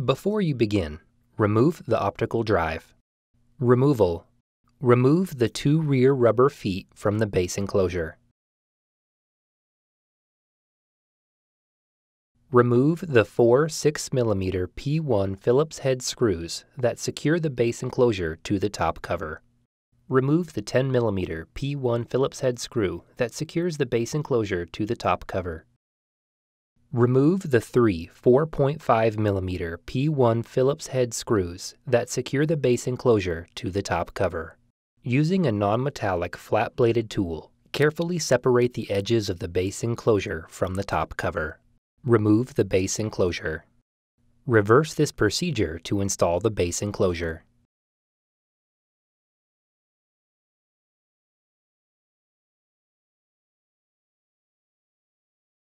Before you begin, remove the optical drive. Removal. Remove the 2 rear rubber feet from the base enclosure. Remove the 4 6mm P1 Phillips head screws that secure the base enclosure to the top cover. Remove the 10mm P1 Phillips head screw that secures the base enclosure to the top cover. Remove the 3 4.5mm P1 Phillips head screws that secure the base enclosure to the top cover. Using a non-metallic flat-bladed tool, carefully separate the edges of the base enclosure from the top cover. Remove the base enclosure. Reverse this procedure to install the base enclosure.